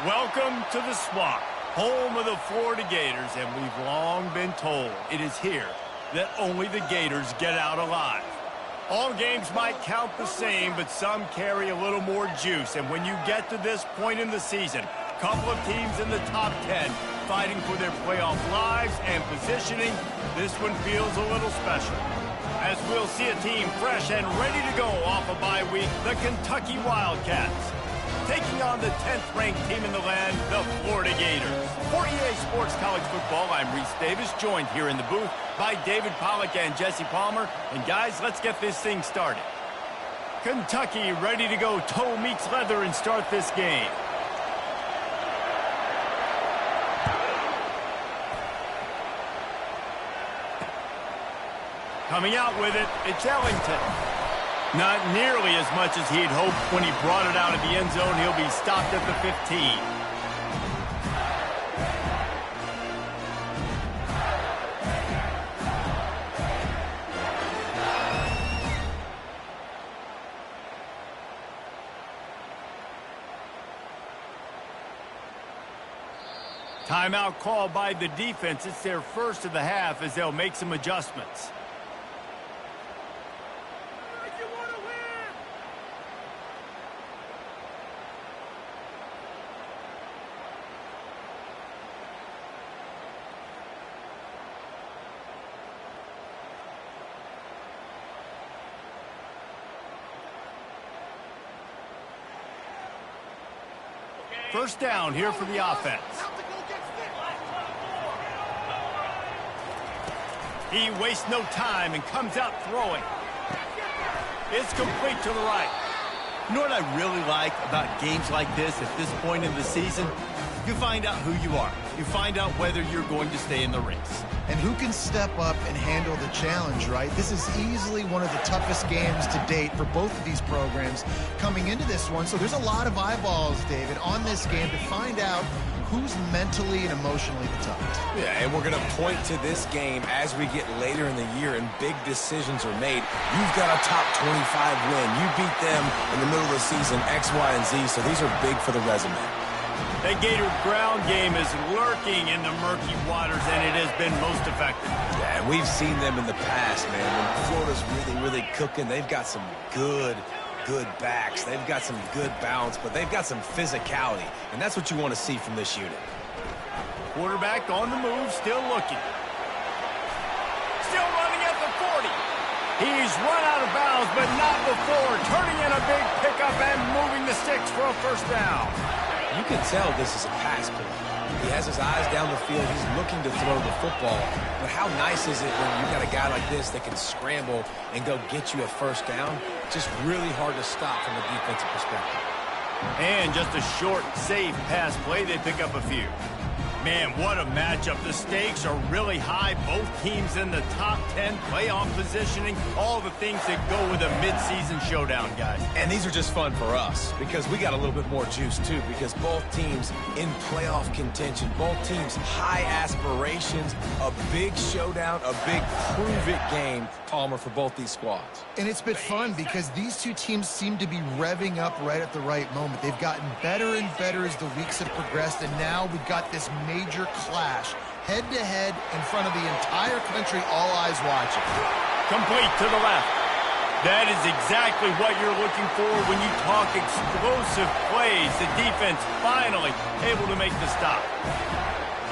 Welcome to the Swamp, home of the Florida Gators, and we've long been told it is here that only the Gators get out alive. All games might count the same, but some carry a little more juice, and when you get to this point in the season, a couple of teams in the top 10 fighting for their playoff lives and positioning, this one feels a little special. As we'll see a team fresh and ready to go off a bye week, the Kentucky Wildcats, taking on the 10th-ranked team in the land, the Florida Gators. For EA Sports College Football, I'm Reese Davis, joined here in the booth by David Pollack and Jesse Palmer. And guys, let's get this thing started. Kentucky ready to go toe meets leather and start this game. Coming out with it, it's Ellington. Not nearly as much as he'd hoped when he brought it out of the end zone. He'll be stopped at the 15. Timeout called by the defense. It's their first of the half as they'll make some adjustments. First down here for the offense. He wastes no time and comes out throwing. It's complete to the right. You know what I really like about games like this at this point in the season? You find out who you are. You find out whether you're going to stay in the race. And who can step up and handle the challenge, right? This is easily one of the toughest games to date for both of these programs coming into this one. So there's a lot of eyeballs, David, on this game to find out who's mentally and emotionally the toughest. Yeah, and we're going to point to this game as we get later in the year and big decisions are made. You've got a top 25 win. You beat them in the middle of the season, X, Y, and Z, so these are big for the resume. That Gator ground game is lurking in the murky waters, and it has been most effective. Yeah, and we've seen them in the past, man. When Florida's really cooking, they've got some good backs. They've got some good balance, but they've got some physicality, and that's what you want to see from this unit. Quarterback on the move, still looking. Still running at the 40. He's run out of bounds, but not before. Turning in a big pickup and moving the sticks for a first down. You can tell this is a pass play. He has his eyes down the field. He's looking to throw the football. But how nice is it when you got a guy like this that can scramble and go get you a first down? Just really hard to stop from a defensive perspective. And just a short, safe pass play. They pick up a few. Man, what a matchup. The stakes are really high. Both teams in the top 10, playoff positioning, all the things that go with a midseason showdown, guys. And these are just fun for us because we got a little bit more juice, too, because both teams in playoff contention, both teams high aspirations, a big showdown, a big prove-it game, Palmer, for both these squads. And it's been fun because these two teams seem to be revving up right at the right moment. They've gotten better and better as the weeks have progressed, and now we've got this major clash, head-to-head in front of the entire country, all eyes watching. Complete to the left. That is exactly what you're looking for when you talk explosive plays. The defense finally able to make the stop.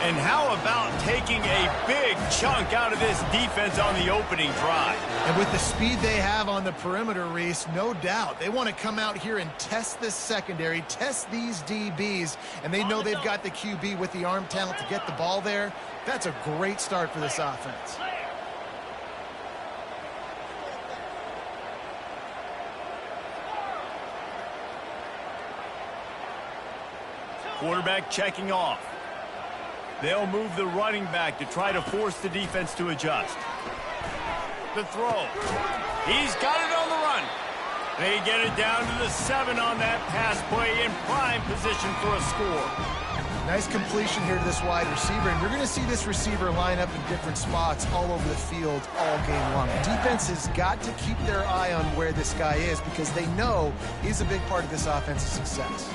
And how about taking a big chunk out of this defense on the opening drive? And with the speed they have on the perimeter, Reese, no doubt they want to come out here and test this secondary, test these DBs, and they know they've got the QB with the arm talent to get the ball there. That's a great start for this offense. Quarterback checking off. They'll move the running back to try to force the defense to adjust. The throw. He's got it on the run. They get it down to the 7 on that pass play in prime position for a score. Nice completion here to this wide receiver, and you're going to see this receiver line up in different spots all over the field all game long. Defense has got to keep their eye on where this guy is because they know he's a big part of this offense's success.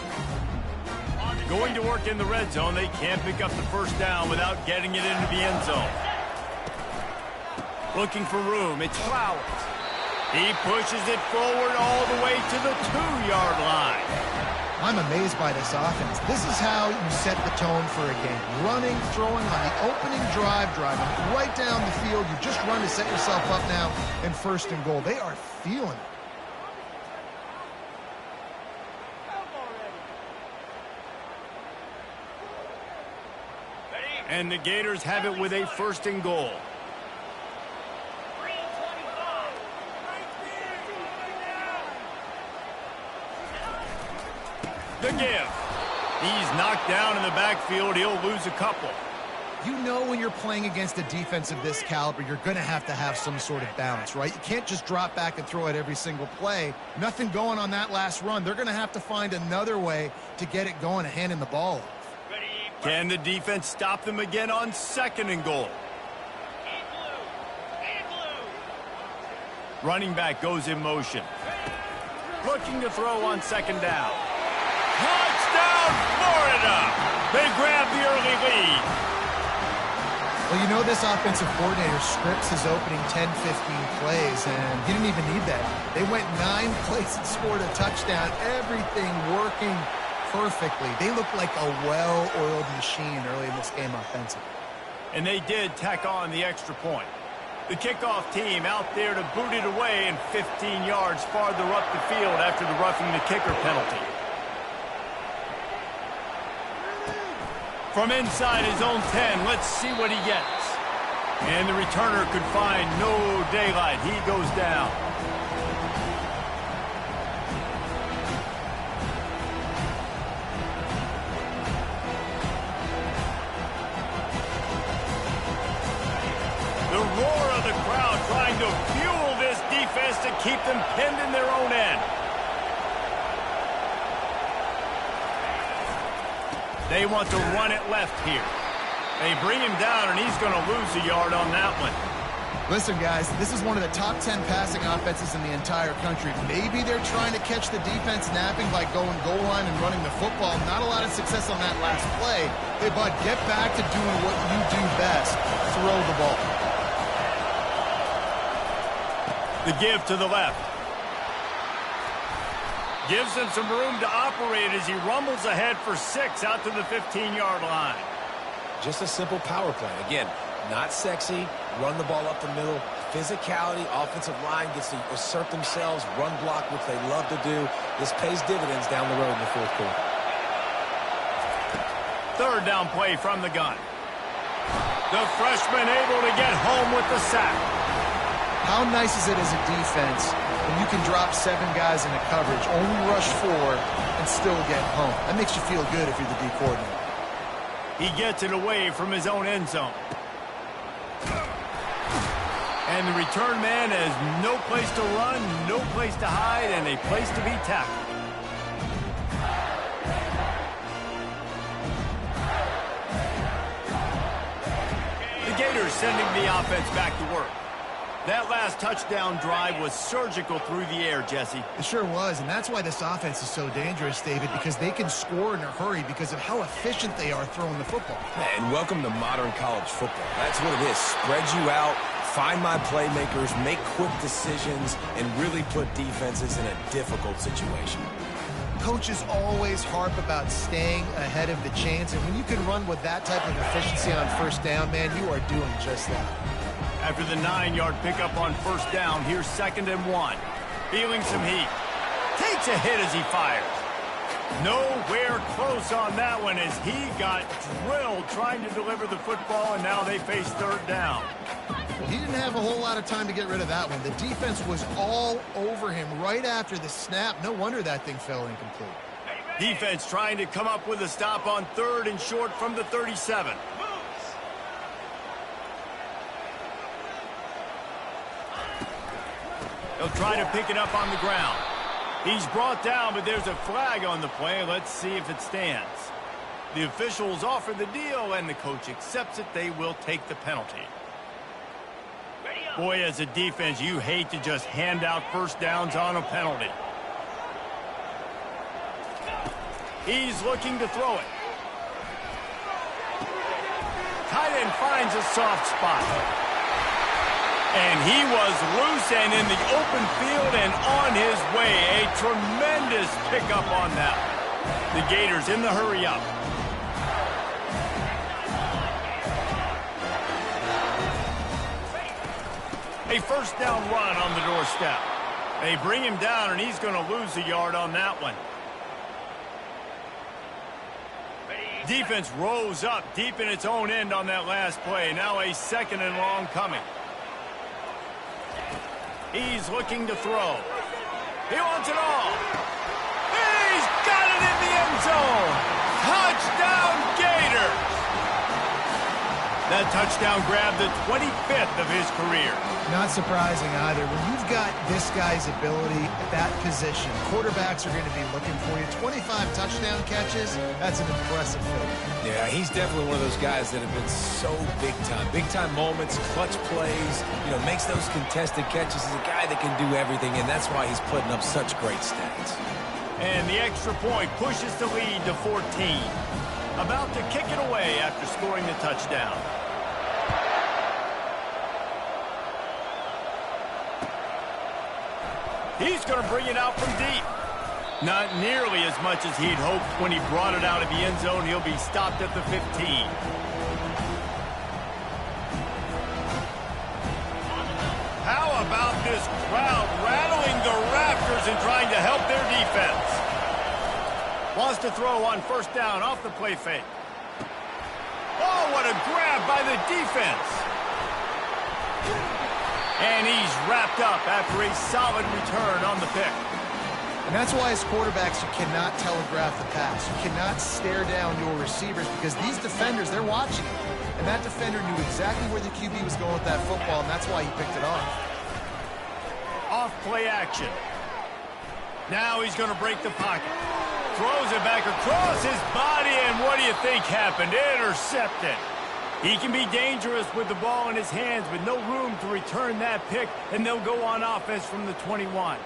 Going to work in the red zone. They can't pick up the first down without getting it into the end zone. Looking for room. It's Flowers. He pushes it forward all the way to the 2-yard line. I'm amazed by this offense. This is how you set the tone for a game. Running, throwing on the opening drive, driving right down the field. You just run to set yourself up now in 1st and goal. They are feeling it. And the Gators have it with a 1st and goal. The give. He's knocked down in the backfield. He'll lose a couple. You know when you're playing against a defense of this caliber, you're going to have some sort of balance, right? You can't just drop back and throw it every single play. Nothing going on that last run. They're going to have to find another way to get it going and handing the ball off. Can the defense stop them again on 2nd and goal? Running back goes in motion. Looking to throw on 2nd down. Touchdown, Florida! They grab the early lead. Well, you know this offensive coordinator scripts his opening 10, 15 plays, and he didn't even need that. They went 9 plays and scored a touchdown. Everything working perfectly. They look like a well-oiled machine early in this game offensively. And they did tack on the extra point. The kickoff team out there to boot it away and 15 yards farther up the field after the roughing the kicker penalty. From inside his own 10, let's see what he gets. And the returner could find no daylight. He goes down. The roar of the crowd trying to fuel this defense to keep them pinned in their own end. They want to run it left here. They bring him down, and he's going to lose a yard on that one. Listen, guys, this is one of the top 10 passing offenses in the entire country. Maybe they're trying to catch the defense napping by going goal line and running the football. Not a lot of success on that last play. Hey, bud, get back to doing what you do best. Throw the ball. The give to the left. Gives him some room to operate as he rumbles ahead for 6 out to the 15-yard line. Just a simple power play. Again, not sexy, run the ball up the middle. Physicality, offensive line gets to assert themselves, run block, which they love to do. This pays dividends down the road in the 4th quarter. 3rd down play from the gun. The freshman able to get home with the sack. How nice is it as a defense when you can drop 7 guys in a coverage, only rush 4, and still get home? That makes you feel good if you're the D coordinator. He gets it away from his own end zone. And the return man has no place to run, no place to hide, and a place to be tackled. The Gators sending the offense back to work. That last touchdown drive was surgical through the air, Jesse. It sure was, and that's why this offense is so dangerous, David, because they can score in a hurry because of how efficient they are throwing the football. And welcome to modern college football. That's what it is. Spread you out, find my playmakers, make quick decisions, and really put defenses in a difficult situation. Coaches always harp about staying ahead of the chains, and when you can run with that type of efficiency on 1st down, man, you are doing just that. After the 9-yard pickup on 1st down, here's 2nd and 1. Feeling some heat. Takes a hit as he fires. Nowhere close on that one as he got drilled trying to deliver the football, and now they face 3rd down. He didn't have a whole lot of time to get rid of that one. The defense was all over him right after the snap. No wonder that thing fell incomplete. Defense trying to come up with a stop on 3rd and short from the 37. They'll try to pick it up on the ground. He's brought down, but there's a flag on the play. Let's see if it stands. The officials offer the deal, and the coach accepts it. They will take the penalty. Boy, as a defense, you hate to just hand out 1st downs on a penalty. He's looking to throw it. tight end finds a soft spot. And he was loose and in the open field and on his way. A tremendous pickup on that. The Gators in the hurry up. A first down run on the doorstep. They bring him down, and he's going to lose a yard on that one. Defense rose up deep in its own end on that last play. Now a second and long coming. He's looking to throw. He wants it all. He's got it in the end zone. Touchdown, Gators. That touchdown grabbed the 25th of his career. Not surprising either. When you've got this guy's ability at that position, quarterbacks are going to be looking for you. 25 touchdown catches, that's an impressive figure. Yeah, he's definitely one of those guys that have been so big time. Big time moments, clutch plays, makes those contested catches. He's a guy that can do everything, and that's why he's putting up such great stats. And the extra point pushes the lead to 14. About to kick it away after scoring the touchdown. He's going to bring it out from deep. Not nearly as much as he'd hoped when he brought it out of the end zone. He'll be stopped at the 15. How about this crowd rattling the rafters and trying to help their defense? Wants to throw on first down off the play fake. Oh, what a grab by the defense. And he's wrapped up after a solid return on the pick. And that's why as quarterbacks, you cannot telegraph the pass. You cannot stare down your receivers because these defenders, they're watching it. And that defender knew exactly where the QB was going with that football, and that's why he picked it off. Off play action. Now he's going to break the pocket. Throws it back across his body, and what do you think happened? Intercepted. He can be dangerous with the ball in his hands, but no room to return that pick, and they'll go on offense from the 21.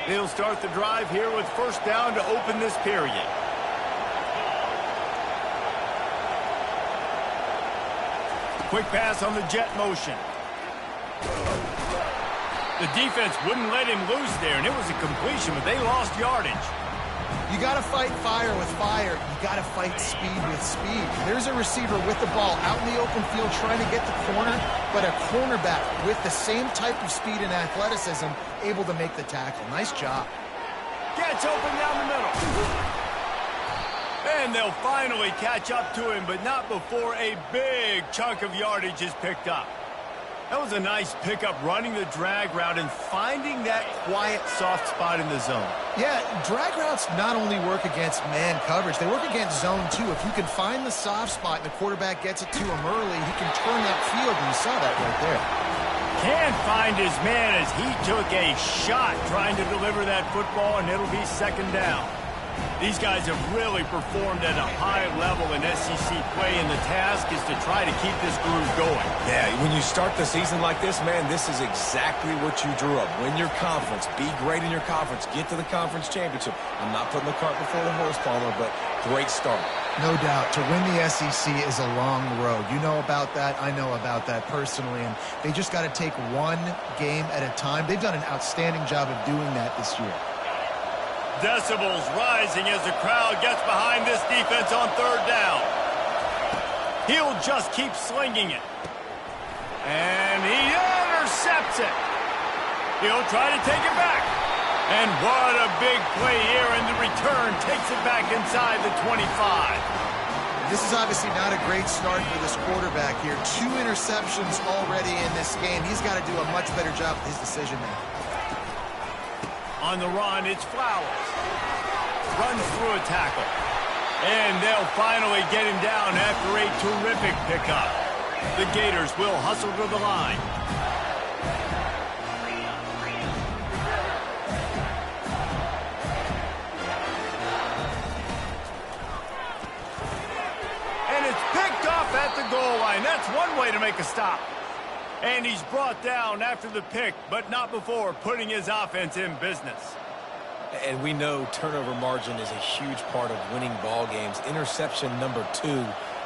They'll start the drive here with first down to open this period. Quick pass on the jet motion. The defense wouldn't let him loose there, and it was a completion, but they lost yardage. You got to fight fire with fire. You got to fight speed with speed. There's a receiver with the ball out in the open field trying to get the corner, but a cornerback with the same type of speed and athleticism able to make the tackle. Nice job. Gets open down the middle. And they'll finally catch up to him, but not before a big chunk of yardage is picked up. That was a nice pickup, running the drag route and finding that quiet, soft spot in the zone. Yeah, drag routes not only work against man coverage, they work against zone too. If you can find the soft spot and the quarterback gets it to him early, he can turn that field, and you saw that right there. Can't find his man as he took a shot trying to deliver that football, and it'll be second down. These guys have really performed at a high level in SEC play, and the task is to try to keep this groove going. Yeah, when you start the season like this, man, this is exactly what you drew up. Win your conference. Be great in your conference. Get to the conference championship. I'm not putting the cart before the horse, Palmer, but great start. No doubt. To win the SEC is a long road. You know about that. I know about that personally, and they just got to take one game at a time. They've done an outstanding job of doing that this year. Decibels rising as the crowd gets behind this defense on third down. He'll just keep slinging it. And he intercepts it. He'll try to take it back. And what a big play here, and the return takes it back inside the 25. This is obviously not a great start for this quarterback here. 2 interceptions already in this game. He's got to do a much better job with his decision-making. On the run, it's Flowers. Runs through a tackle. And they'll finally get him down after a terrific pickup. The Gators will hustle to the line. the goal line. That's one way to make a stop. And he's brought down after the pick, but not before putting his offense in business. And we know turnover margin is a huge part of winning ball games. Interception number 2.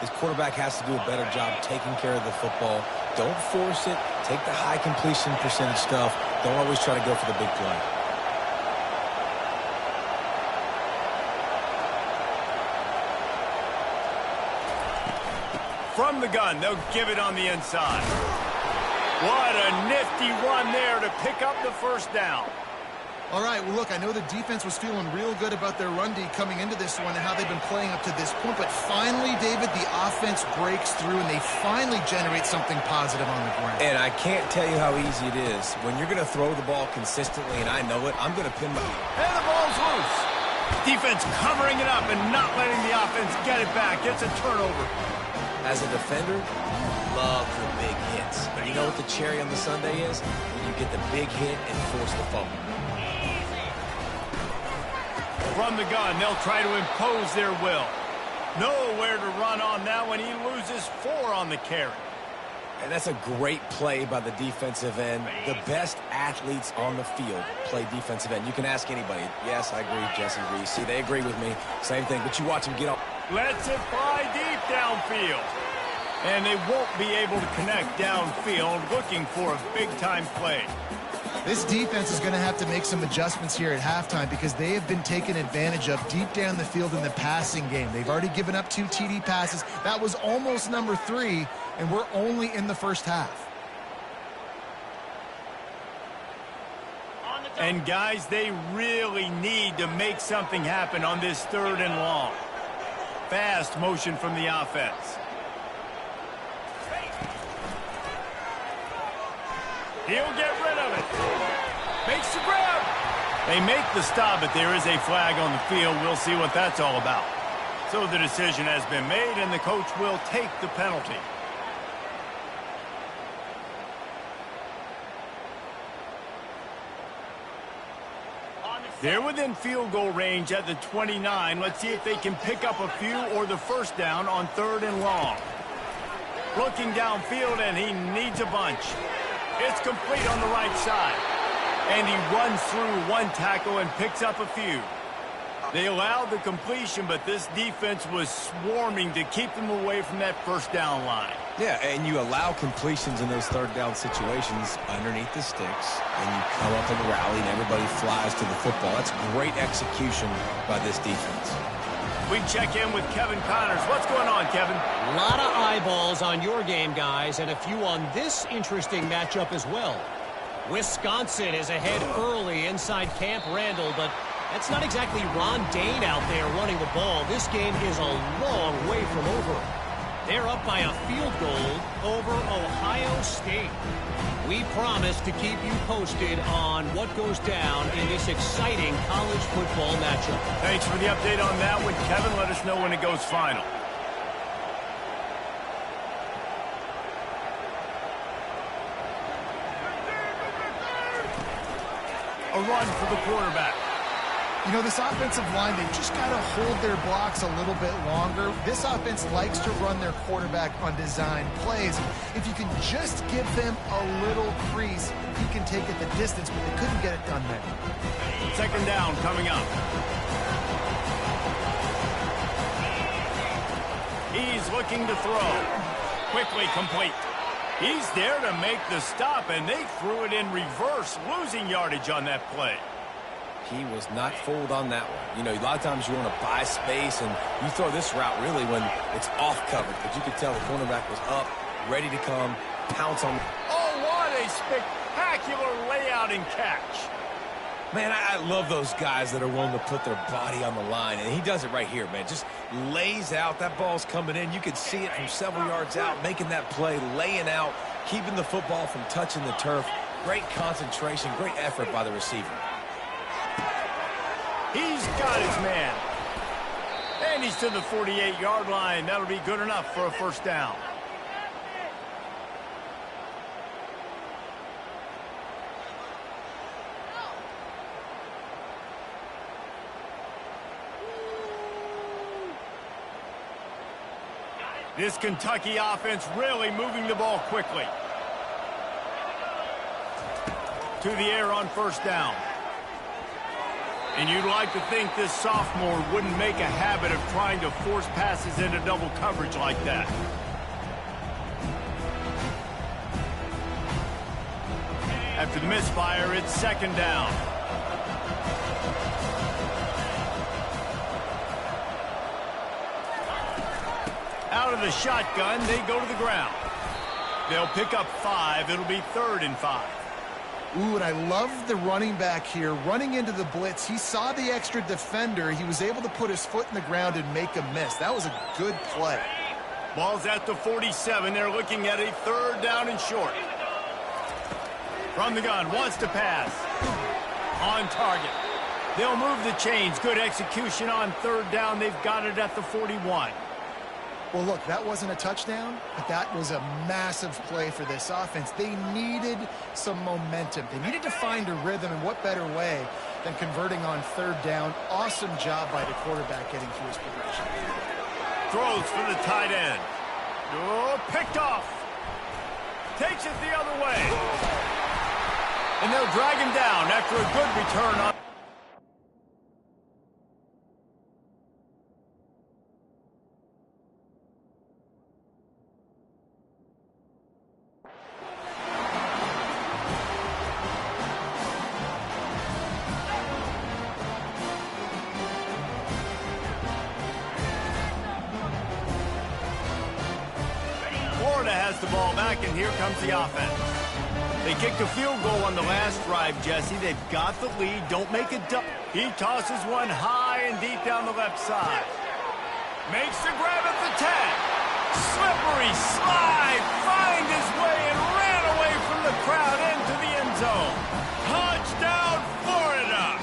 His quarterback has to do a better job taking care of the football. Don't force it. Take the high completion percentage stuff. Don't always try to go for the big play. From the gun, they'll give it on the inside. What a nifty run there to pick up the first down. All right, well, look, I know the defense was feeling real good about their run D coming into this one and how they've been playing up to this point, but finally, David, the offense breaks through and they finally generate something positive on the ground. And I can't tell you how easy it is. When you're going to throw the ball consistently, and I know it, I'm going to pin my... And the ball's loose. Defense covering it up and not letting the offense get it back. It's a turnover. As a defender, love the big hits. But you know what the cherry on the sundae is? When you get the big hit and force the fumble. From the gun, they'll try to impose their will. Nowhere to run on that one. He loses 4 on the carry. And that's a great play by the defensive end. The best athletes on the field play defensive end. You can ask anybody. Yes, I agree, Jesse Reese. See, they agree with me. Same thing, but you watch them get off. Lets it fly deep downfield. And they won't be able to connect downfield, looking for a big-time play. This defense is going to have to make some adjustments here at halftime because they have been taken advantage of deep down the field in the passing game. They've already given up 2 TD passes. That was almost number 3, and we're only in the first half. And, guys, they really need to make something happen on this 3rd and long. Fast motion from the offense. He'll get rid of it. Makes the grab. They make the stop, but there is a flag on the field. We'll see what that's all about. So the decision has been made, and the coach will take the penalty. They're within field goal range at the 29. Let's see if they can pick up a few or the first down on 3rd and long. Looking downfield, and he needs a bunch. It's complete on the right side. And he runs through 1 tackle and picks up a few. They allowed the completion, but this defense was swarming to keep them away from that first down line. Yeah, and you allow completions in those 3rd down situations underneath the sticks, and you come up in the rally, and everybody flies to the football. That's great execution by this defense. We check in with Kevin Connors. What's going on, Kevin? A lot of eyeballs on your game, guys, and a few on this interesting matchup as well. Wisconsin is ahead early inside Camp Randall, but that's not exactly Ron Dane out there running the ball. This game is a long way from over. They're up by a field goal over Ohio State. We promise to keep you posted on what goes down in this exciting college football matchup. Thanks for the update on that one, Kevin. Let us know when it goes final. A run for the quarterback. You know, this offensive line, they've just got to hold their blocks a little bit longer. This offense likes to run their quarterback on design plays. If you can just give them a little crease, he can take it the distance, but they couldn't get it done there. 2nd down coming up. He's looking to throw. Quickly complete. He's there to make the stop, and they threw it in reverse, losing yardage on that play. He was not fooled on that one. You know, a lot of times you want to buy space, and you throw this route really when it's off coverage. But you could tell the cornerback was up, ready to come, pounce on. Oh, what a spectacular layout and catch. Man, I love those guys that are willing to put their body on the line, and he does it right here, man. Just lays out. That ball's coming in. You could see it from several yards out, making that play, laying out, keeping the football from touching the turf. Great concentration, great effort by the receiver. He's got his man. And he's to the 48-yard line. That'll be good enough for a first down. This Kentucky offense really moving the ball quickly. To the air on first down. And you'd like to think this sophomore wouldn't make a habit of trying to force passes into double coverage like that. After the misfire, it's second down. Out of the shotgun, they go to the ground. They'll pick up 5. It'll be 3rd and 5. Ooh, and I love the running back here. Running into the blitz, he saw the extra defender. He was able to put his foot in the ground and make a miss. That was a good play. Ball's at the 47. They're looking at a 3rd down and short. From the gun, wants to pass. On target. They'll move the chains. Good execution on 3rd down. They've got it at the 41. Well, look, that wasn't a touchdown, but that was a massive play for this offense. They needed some momentum. They needed to find a rhythm, and what better way than converting on 3rd down. Awesome job by the quarterback getting through his progression. Throws for the tight end. Oh, picked off. Takes it the other way. And they'll drag him down after a good return on. Florida has the ball back, and here comes the offense. They kicked a field goal on the last drive, Jesse. They've got the lead. Don't make it dumb. He tosses one high and deep down the left side. Makes the grab at the 10. Slippery slide. Find his way and ran away from the crowd into the end zone. Touchdown, Florida.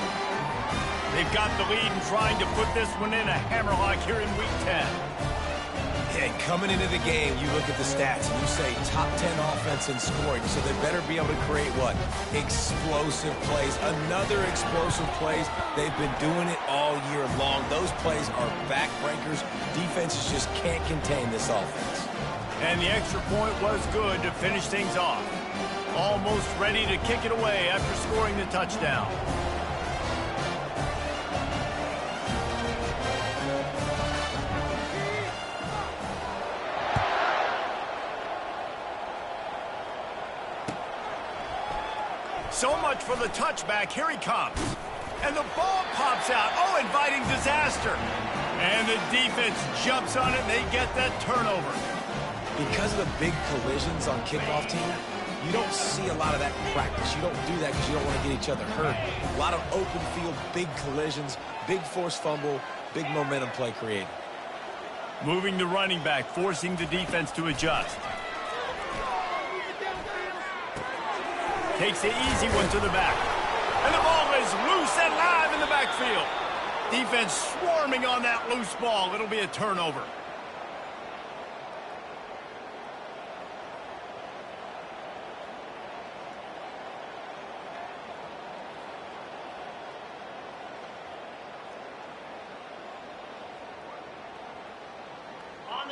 They've got the lead and trying to put this one in a hammerlock here in Week 10. And coming into the game, you look at the stats and you say top 10 offense in scoring, so they better be able to create what? Explosive plays. Another explosive plays. They've been doing it all year long. Those plays are backbreakers. Defenses just can't contain this offense. And the extra point was good to finish things off. Almost ready to kick it away after scoring the touchdown. So much for the touchback. Here he comes. And the ball pops out. Oh, inviting disaster. And the defense jumps on it, and they get that turnover. Because of the big collisions on kickoff team, you don't see a lot of that in practice. You don't do that because you don't want to get each other hurt. A lot of open field, big collisions, big forced fumble, big momentum play created. Moving the running back, forcing the defense to adjust. Takes the easy one to the back. And the ball is loose and live in the backfield. Defense swarming on that loose ball. It'll be a turnover.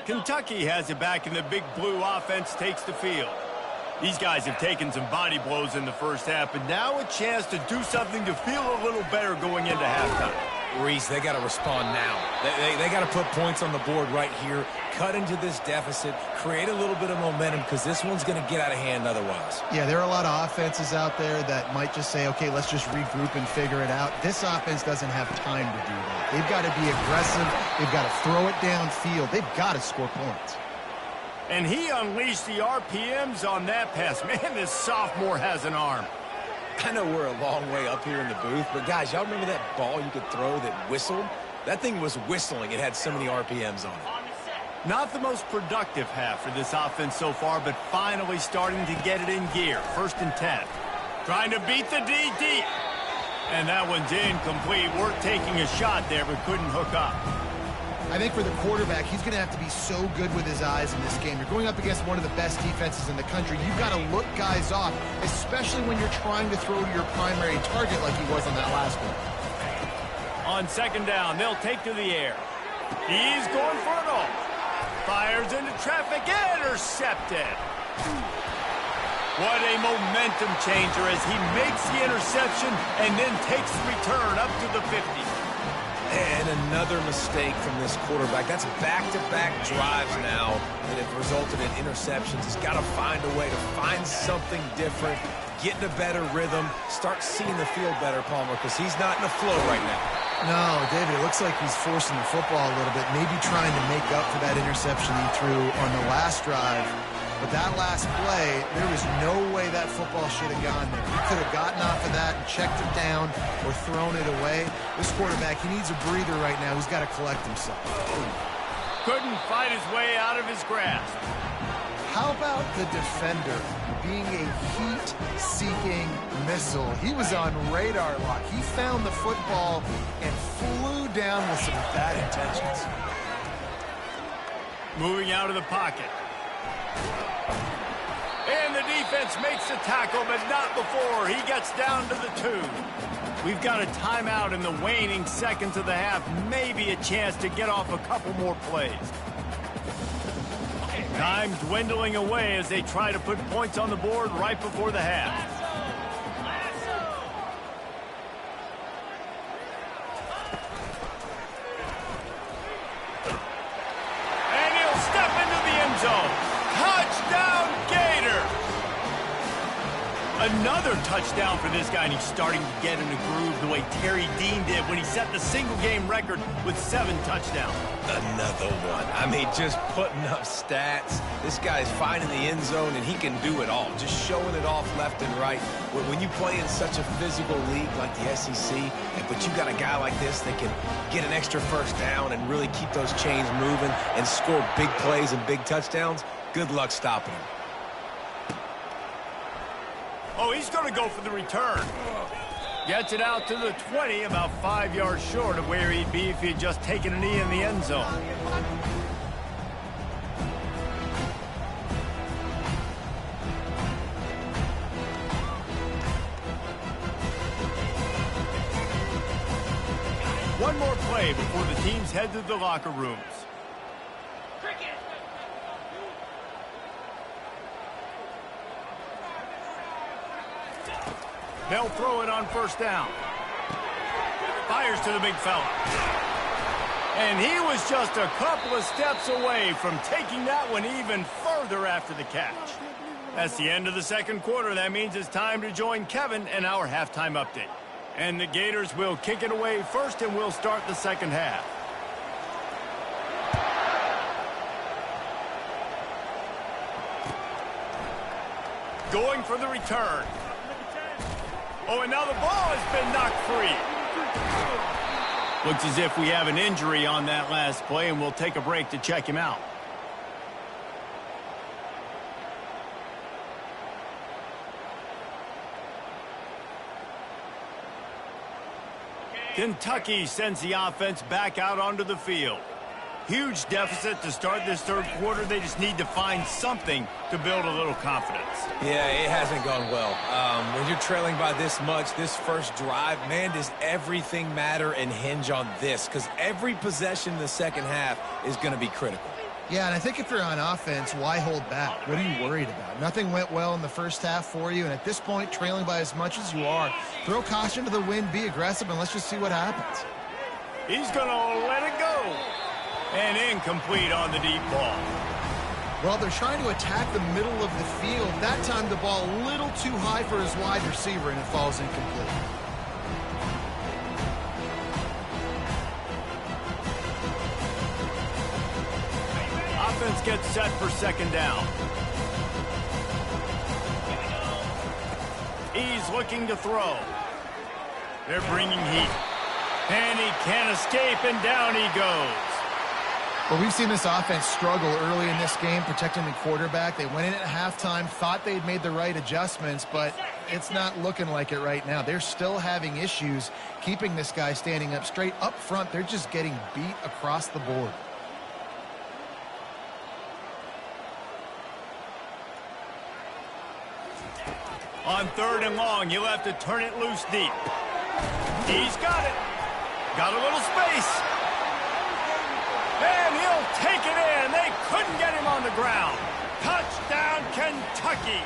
Kentucky has it back, and the big blue offense takes the field. These guys have taken some body blows in the first half, but now a chance to do something to feel a little better going into halftime. Reese, they got to respond now. They got to put points on the board right here, cut into this deficit, create a little bit of momentum, because this one's going to get out of hand otherwise. Yeah, there are a lot of offenses out there that might just say, okay, let's just regroup and figure it out. This offense doesn't have time to do that. They've got to be aggressive. They've got to throw it downfield. They've got to score points. And he unleashed the RPMs on that pass. Man, this sophomore has an arm. I know we're a long way up here in the booth, but guys, y'all remember that ball you could throw that whistled? That thing was whistling. It had so many RPMs on it. Not the most productive half for this offense so far, but finally starting to get it in gear. 1st and 10. Trying to beat the D deep. And that one's incomplete. Worth taking a shot there, but couldn't hook up. I think for the quarterback, he's going to have to be so good with his eyes in this game. You're going up against one of the best defenses in the country. You've got to look guys off, especially when you're trying to throw to your primary target like he was on that last one. On 2nd down, they'll take to the air. He's going for it all. Fires into traffic, intercepted. What a momentum changer as he makes the interception and then takes the return up to the 50. And another mistake from this quarterback. That's back-to-back drives now that have resulted in interceptions. He's got to find a way to find something different, get in a better rhythm, start seeing the field better, Palmer, because he's not in a flow right now. No, David, it looks like he's forcing the football a little bit, maybe trying to make up for that interception he threw on the last drive. But that last play, there was no way that football should have gone there. He could have gotten off of that and checked it down or thrown it away. This quarterback, he needs a breather right now. He's got to collect himself. Couldn't fight his way out of his grasp. How about the defender being a heat-seeking missile? He was on radar lock. He found the football and flew down with some bad intentions. Moving out of the pocket. And the defense makes the tackle, but not before he gets down to the 2. We've got a timeout in the waning seconds of the half. Maybe a chance to get off a couple more plays. Time dwindling away as they try to put points on the board right before the half. And he'll step into the end zone. Touchdown, Gator! Another touchdown for this guy, and he's starting to get in the groove the way Terry Dean did when he set the single-game record with 7 touchdowns. Another one. I mean, just putting up stats. This guy's finding the end zone, and he can do it all. Just showing it off left and right. When you play in such a physical league like the SEC, but you got a guy like this that can get an extra first down and really keep those chains moving and score big plays and big touchdowns, good luck stopping him. Oh, he's going to go for the return. Gets it out to the 20, about 5 yards short of where he'd be if he had just taken a knee in the end zone. One more play before the teams head to the locker rooms. They'll throw it on first down. Fires to the big fella. And he was just a couple of steps away from taking that one even further after the catch. That's the end of the second quarter. That means it's time to join Kevin and our halftime update. And the Gators will kick it away first, and we'll start the second half. Going for the return. Oh, and now the ball has been knocked free. Looks as if we have an injury on that last play, and we'll take a break to check him out. Kentucky sends the offense back out onto the field. Huge deficit to start this third quarter. They just need to find something to build a little confidence. Yeah, it hasn't gone well. When you're trailing by this much, this first drive, man, does everything matter and hinge on this? Because every possession in the second half is going to be critical. Yeah, and I think if you're on offense, why hold back? What are you worried about? Nothing went well in the first half for you, and at this point, trailing by as much as you are, throw caution to the wind, be aggressive, and let's just see what happens. He's going to let it go. And incomplete on the deep ball. Well, they're trying to attack the middle of the field. That time the ball a little too high for his wide receiver, and it falls incomplete. Offense gets set for second down. He's looking to throw. They're bringing heat. And he can't escape, and down he goes. Well, we've seen this offense struggle early in this game, protecting the quarterback. They went in at halftime, thought they'd made the right adjustments, but it's not looking like it right now. They're still having issues keeping this guy standing up straight. Up front, they're just getting beat across the board. On third and long, you'll have to turn it loose deep. He's got it. Got a little space. And he'll take it in. They couldn't on the ground. Touchdown, Kentucky.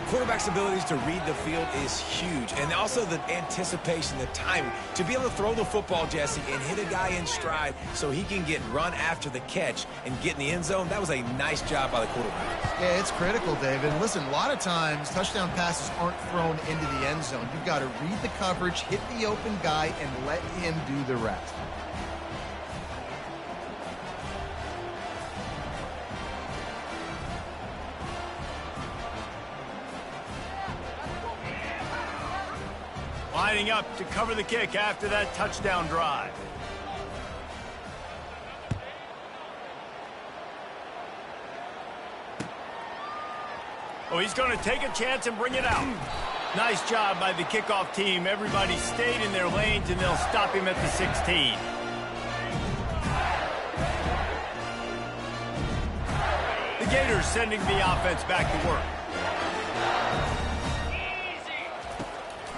Quarterback's abilities to read the field is huge, and also the anticipation, the timing. To be able to throw the football, Jesse, and hit a guy in stride so he can get run after the catch and get in the end zone, that was a nice job by the quarterback. Yeah, it's critical, David. Listen, a lot of times touchdown passes aren't thrown into the end zone. You've got to read the coverage, hit the open guy, and let him do the rest. Lining up to cover the kick after that touchdown drive. Oh, he's going to take a chance and bring it out. Nice job by the kickoff team. Everybody stayed in their lanes, and they'll stop him at the 16. The Gators sending the offense back to work.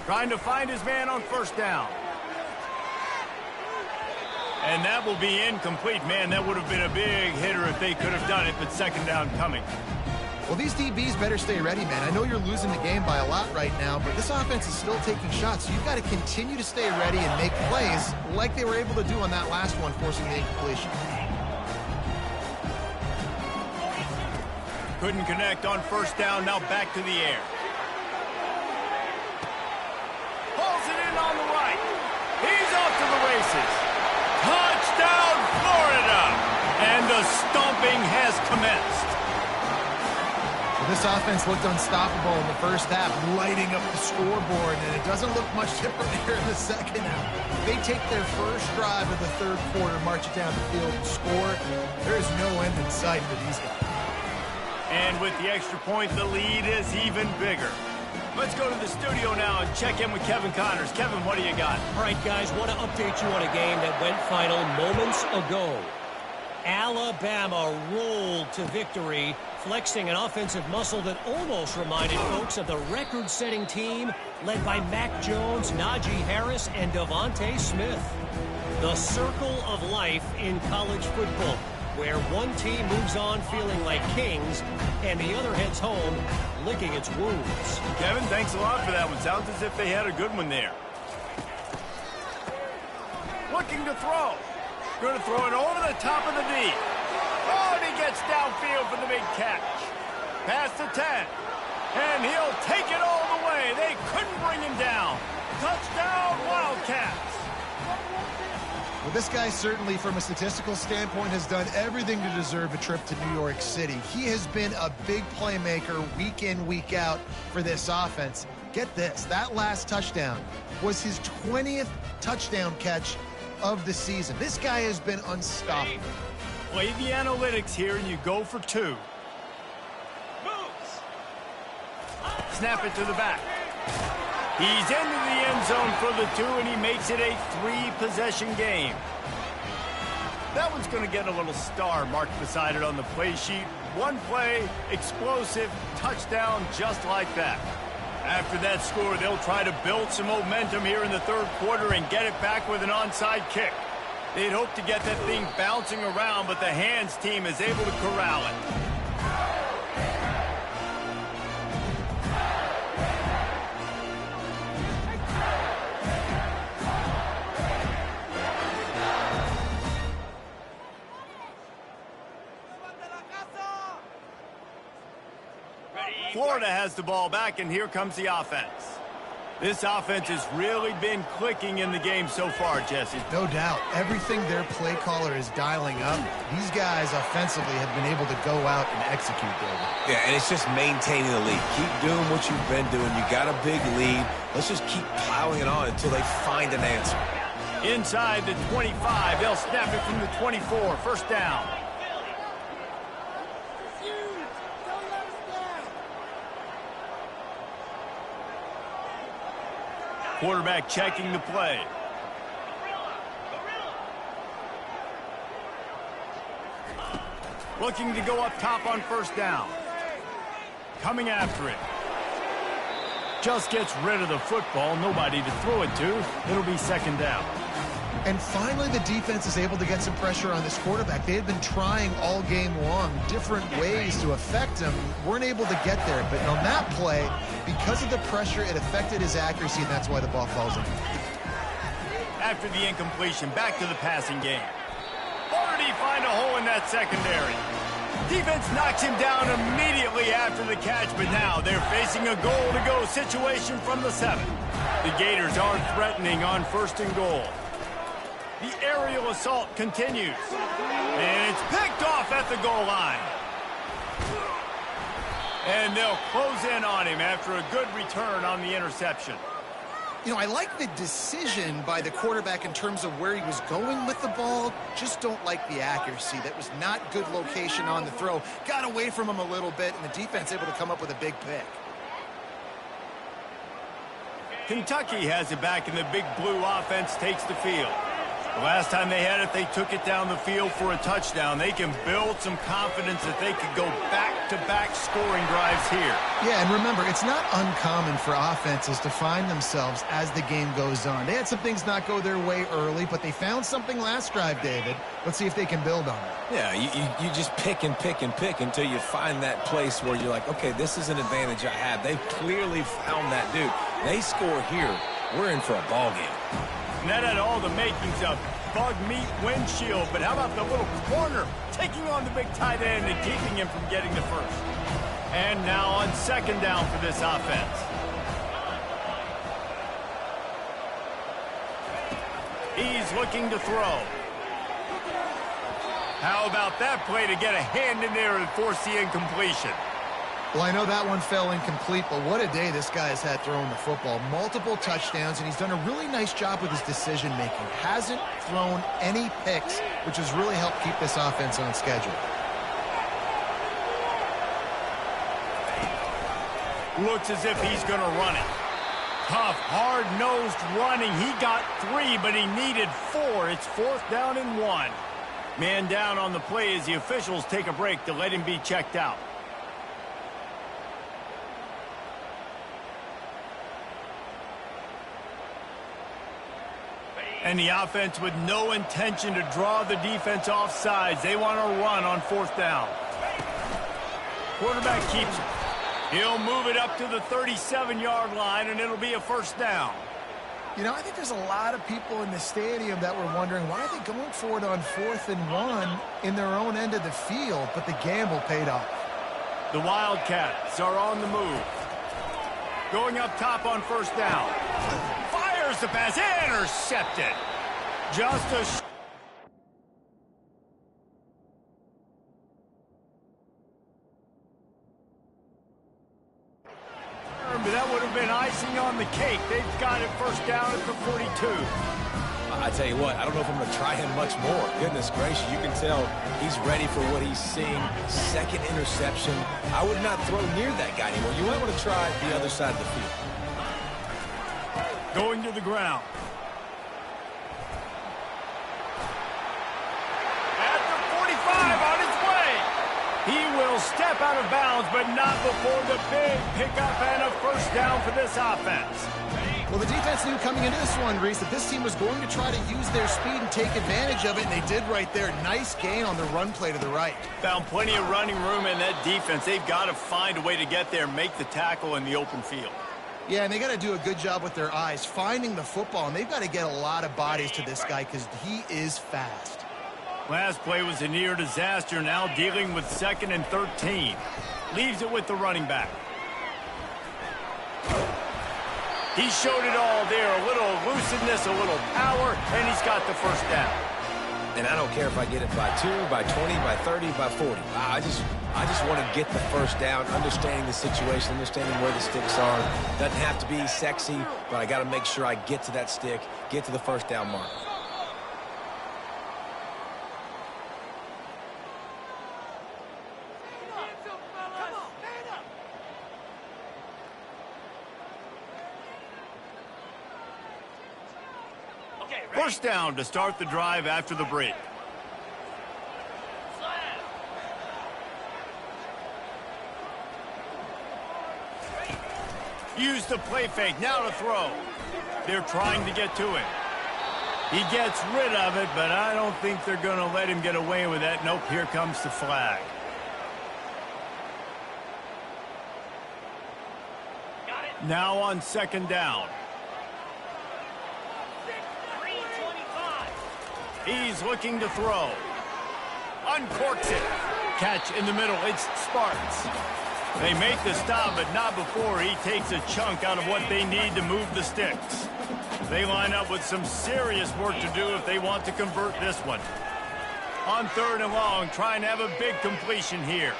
Trying to find his man on first down. And that will be incomplete. Man, that would have been a big hitter if they could have done it, but second down coming. Well, these DBs better stay ready, man. I know you're losing the game by a lot right now, but this offense is still taking shots. So you've got to continue to stay ready and make plays like they were able to do on that last one, forcing the incompletion. Couldn't connect on first down. Now back to the air. On the right. He's off to the races. Touchdown, Florida! And the stomping has commenced. Well, this offense looked unstoppable in the first half, lighting up the scoreboard, and it doesn't look much different here in the second half. They take their first drive of the third quarter, march it down the field, and score. There is no end in sight for these guys. And with the extra point, the lead is even bigger. Let's go to the studio now and check in with Kevin Connors. Kevin, what do you got? All right, guys, want to update you on a game that went final moments ago. Alabama rolled to victory, flexing an offensive muscle that almost reminded folks of the record-setting team led by Mac Jones, Najee Harris, and Devontae Smith. The circle of life in college football, where one team moves on feeling like kings and the other heads home licking its wounds. Kevin, thanks a lot for that one. Sounds as if they had a good one there. Looking to throw. Going to throw it over the top of the D. Oh, and he gets downfield for the big catch. Past the 10. And he'll take it all the way. They couldn't bring him down. Touchdown, Wildcats. Well, this guy certainly, from a statistical standpoint, has done everything to deserve a trip to New York City. He has been a big playmaker week in, week out for this offense. Get this, that last touchdown was his 20th touchdown catch of the season. This guy has been unstoppable. Play the analytics here, and you go for two. Snap it to the back. He's into the end zone for the two, and he makes it a three-possession game. That one's going to get a little star marked beside it on the play sheet. One play, explosive, touchdown, just like that. After that score, they'll try to build some momentum here in the third quarter and get it back with an onside kick. They'd hope to get that thing bouncing around, but the hands team is able to corral it. Florida has the ball back, and here comes the offense. This offense has really been clicking in the game so far, Jesse. No doubt. Everything their play caller is dialing up, these guys offensively have been able to go out and execute, David. Yeah, and it's just maintaining the lead. Keep doing what you've been doing. You got a big lead. Let's just keep piling it on until they find an answer. Inside the 25, they'll snap it from the 24. First down. Quarterback checking the play. Looking to go up top on first down. Coming after it. Just gets rid of the football. Nobody to throw it to. It'll be second down. And finally, the defense is able to get some pressure on this quarterback. They had been trying all game long different ways to affect him. Weren't able to get there. But on that play, because of the pressure, it affected his accuracy, and that's why the ball falls in. After the incompletion, back to the passing game. Or did he find a hole in that secondary? Defense knocks him down immediately after the catch, but now they're facing a goal-to-go situation from the 7. The Gators aren't threatening on 1st and goal. The aerial assault continues. And it's picked off at the goal line. And they'll close in on him after a good return on the interception. You know, I like the decision by the quarterback in terms of where he was going with the ball. Just don't like the accuracy. That was not good location on the throw. Got away from him a little bit, and the defense able to come up with a big pick. Kentucky has it back, and the Big Blue offense takes the field. The last time they had it, they took it down the field for a touchdown. They can build some confidence that they could go back-to-back scoring drives here. Yeah, and remember, it's not uncommon for offenses to find themselves as the game goes on. They had some things not go their way early, but they found something last drive, David. Let's see if they can build on it. Yeah, you just pick and pick and pick until you find that place where you're like, okay, this is an advantage I have. They've clearly found that dude. They score here, we're in for a ball game. And that had all the makings of bug meat windshield. But how about the little corner taking on the big tight end and keeping him from getting the first? And now on 2nd down for this offense. He's looking to throw. How about that play to get a hand in there and force the incompletion? Well, I know that one fell incomplete, but what a day this guy has had throwing the football. Multiple touchdowns, and he's done a really nice job with his decision-making. Hasn't thrown any picks, which has really helped keep this offense on schedule. Looks as if he's going to run it. Tough, hard-nosed running. He got 3, but he needed 4. It's 4th down and 1. Man down on the play as the officials take a break to let him be checked out. And the offense with no intention to draw the defense off sides. They want to run on 4th down. Quarterback keeps it. He'll move it up to the 37-yard line, and it'll be a 1st down. You know, I think there's a lot of people in the stadium that were wondering, why are they going for it on 4th and 1 in their own end of the field? But the gamble paid off. The Wildcats are on the move. Going up top on 1st down. Fires the pass. Intercepted. Just a... But that would have been icing on the cake. They've got it 1st down at the 42. I tell you what, I don't know if I'm going to try him much more. Goodness gracious, you can tell he's ready for what he's seeing. 2nd interception. I would not throw near that guy anymore. You might want to try the other side of the field. Going to the ground. At the 45 on its way. He will step out of bounds, but not before the big pickup and a 1st down for this offense. Well, the defense knew coming into this one, Reese, that this team was going to try to use their speed and take advantage of it, and they did right there. Nice gain on the run play to the right. Found plenty of running room in that defense. They've got to find a way to get there and make the tackle in the open field. Yeah, and they got to do a good job with their eyes, finding the football, and they've got to get a lot of bodies to this guy because he is fast. Last play was a near disaster, now dealing with 2nd and 13. Leaves it with the running back. He showed it all there, a little elusiveness, a little power, and he's got the 1st down. And I don't care if I get it by 2, by 20, by 30, by 40. I just want to get the 1st down, understanding the situation, understanding where the sticks are. Doesn't have to be sexy, but I got to make sure I get to that stick, get to the 1st down mark. First down to start the drive after the break. Use the play fake, now to throw. They're trying to get to it. He gets rid of it, but I don't think they're going to let him get away with that. Nope, here comes the flag. Now on second down. He's looking to throw. Uncorks it. Catch in the middle. It's Sparks. They make the stop, but not before he takes a chunk out of what they need to move the sticks. They line up with some serious work to do if they want to convert this one. On third and long, trying to have a big completion here.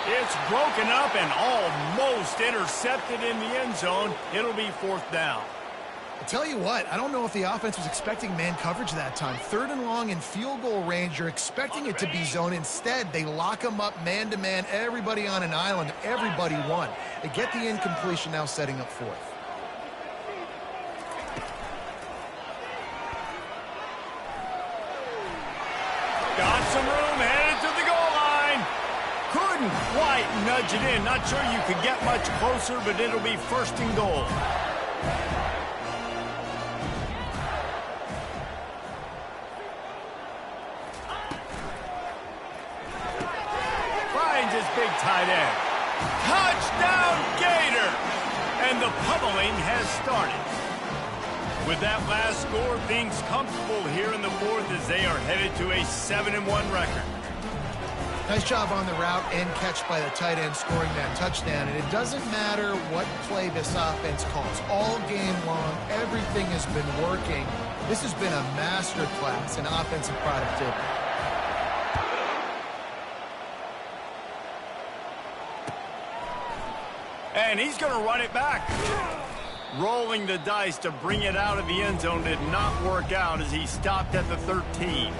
It's broken up and almost intercepted in the end zone. It'll be fourth down. I tell you what, I don't know if the offense was expecting man coverage that time. Third and long in field goal range, you're expecting it to be zone. Instead, they lock them up man-to-man, everybody on an island, everybody won. They get the incompletion, now setting up fourth. Got some room, headed to the goal line. Couldn't quite nudge it in. Not sure you could get much closer, but it'll be first and goal. Finds his big tight end. Touchdown, Gator! And the pummeling has started. With that last score, things comfortable here in the fourth as they are headed to a 7-1 record. Nice job on the route and catch by the tight end scoring that touchdown. And it doesn't matter what play this offense calls. All game long, everything has been working. This has been a master class in offensive productivity. And he's going to run it back. Rolling the dice to bring it out of the end zone did not work out as he stopped at the 13.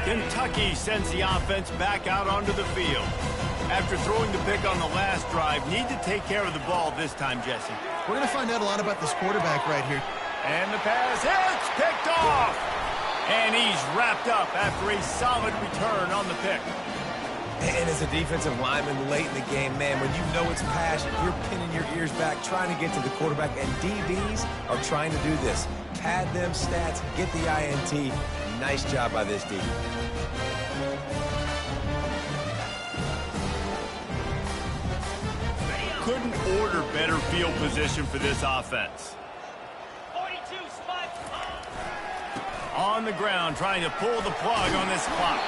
Kentucky sends the offense back out onto the field. After throwing the pick on the last drive, need to take care of the ball this time, Jesse. We're going to find out a lot about this quarterback right here. And the pass hits, picked off. And he's wrapped up after a solid return on the pick. And as a defensive lineman late in the game, man, when you know it's passion, you're pinning your ears back, trying to get to the quarterback, and DBs are trying to do this. Pad them stats, get the INT. Nice job by this D. Couldn't order better field position for this offense. 42 spot. On the ground, trying to pull the plug on this clock.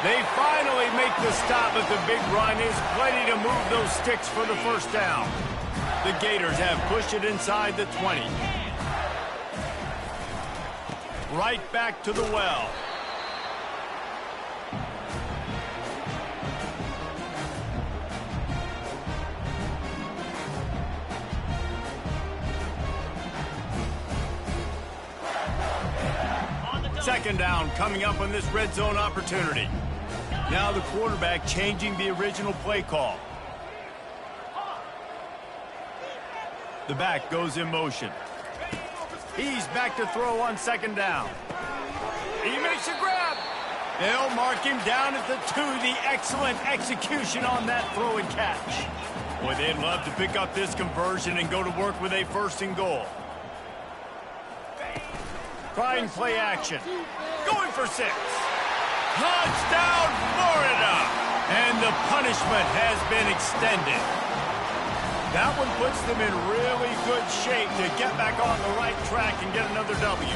They finally make the stop, but the big run is plenty to move those sticks for the first down. The Gators have pushed it inside the 20. Right back to the well. Second down coming up on this red zone opportunity. Now the quarterback changing the original play call. The back goes in motion. He's back to throw on second down. He makes a grab. They'll mark him down at the 2. The excellent execution on that throw and catch. Boy, they'd love to pick up this conversion and go to work with a first and goal. Trying play action. Going for 6. Touchdown, Florida! And the punishment has been extended. That one puts them in really good shape to get back on the right track and get another W.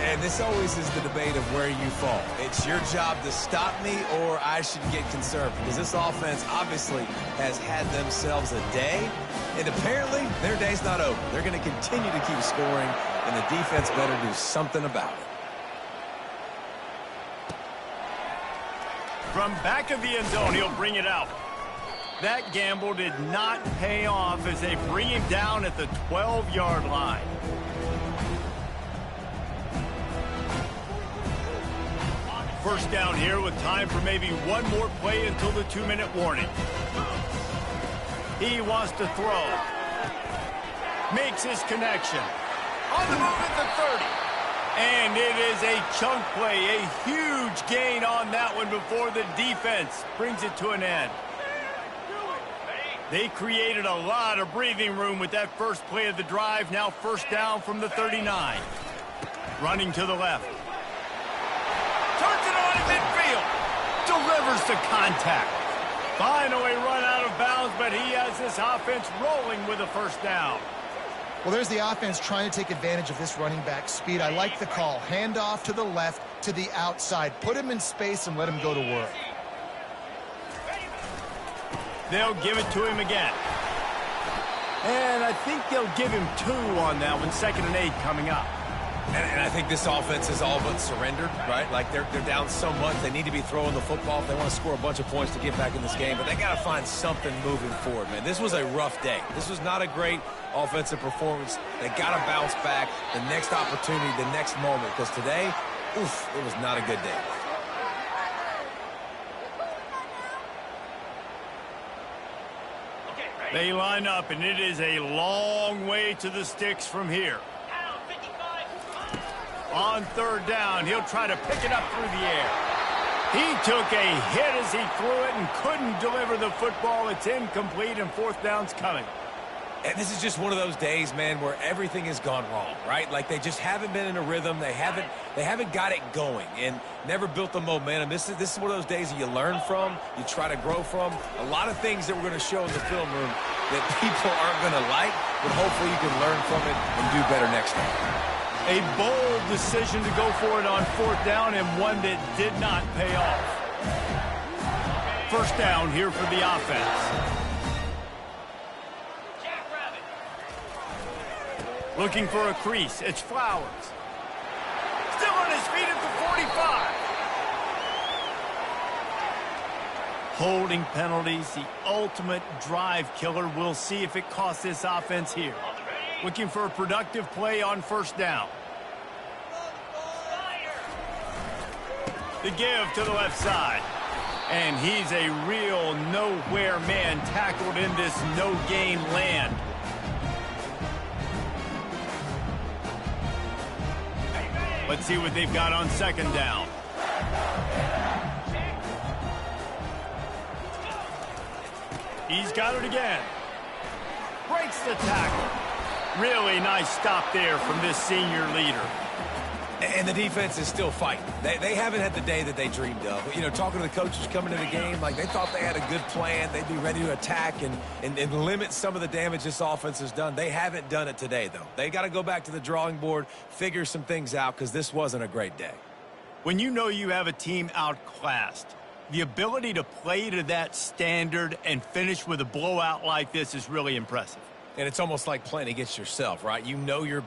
And this always is the debate of where you fall. It's your job to stop me or I should get concerned, because this offense obviously has had themselves a day, and apparently their day's not over. They're going to continue to keep scoring, and the defense better do something about it. From back of the end zone, he'll bring it out. That gamble did not pay off as they bring him down at the 12-yard line. First down here with time for maybe one more play until the 2-minute warning. He wants to throw. Makes his connection. On the move at the 30. And it is a chunk play, a huge gain on that one before the defense brings it to an end. They created a lot of breathing room with that first play of the drive. Now first down from the 39. Running to the left. Turns it on in midfield. Delivers to contact. Finally run out of bounds, but he has this offense rolling with a first down. Well, there's the offense trying to take advantage of this running back speed. I like the call. Handoff to the left, to the outside. Put him in space and let him go to work. They'll give it to him again. And I think they'll give him 2 on that one. 2nd and 8 coming up. And I think this offense is all but surrendered, right? Like they're down so much. They need to be throwing the football if they want to score a bunch of points to get back in this game. But they got to find something moving forward, man. This was a rough day. This was not a great offensive performance. They got to bounce back the next opportunity, the next moment. Because today, oof, it was not a good day. They line up, and it is a long way to the sticks from here. On 3rd down, he'll try to pick it up through the air. He took a hit as he threw it and couldn't deliver the football. It's incomplete, and 4th down's coming. And this is just one of those days, man, where everything has gone wrong, right? Like they just haven't been in a rhythm. They haven't got it going and never built the momentum. This is one of those days that you learn from, you try to grow from. A lot of things that we're going to show in the film room that people aren't going to like, but hopefully you can learn from it and do better next time. A bold decision to go for it on 4th down, and one that did not pay off. First down here for the offense. Looking for a crease. It's Flowers. Still on his feet at the 45. Holding penalties, the ultimate drive killer. We'll see if it costs this offense here. Looking for a productive play on 1st down. The give to the left side. And he's a real nowhere man tackled in this no-gain land. Let's see what they've got on 2nd down. He's got it again. Breaks the tackle. Really nice stop there from this senior leader. And the defense is still fighting. They haven't had the day that they dreamed of. You know, talking to the coaches coming to the game, like they thought they had a good plan. They'd be ready to attack and limit some of the damage this offense has done. They haven't done it today, though. They got to go back to the drawing board, figure some things out, because this wasn't a great day. When you know you have a team outclassed, the ability to play to that standard and finish with a blowout like this is really impressive. And it's almost like playing against yourself, right? You know you're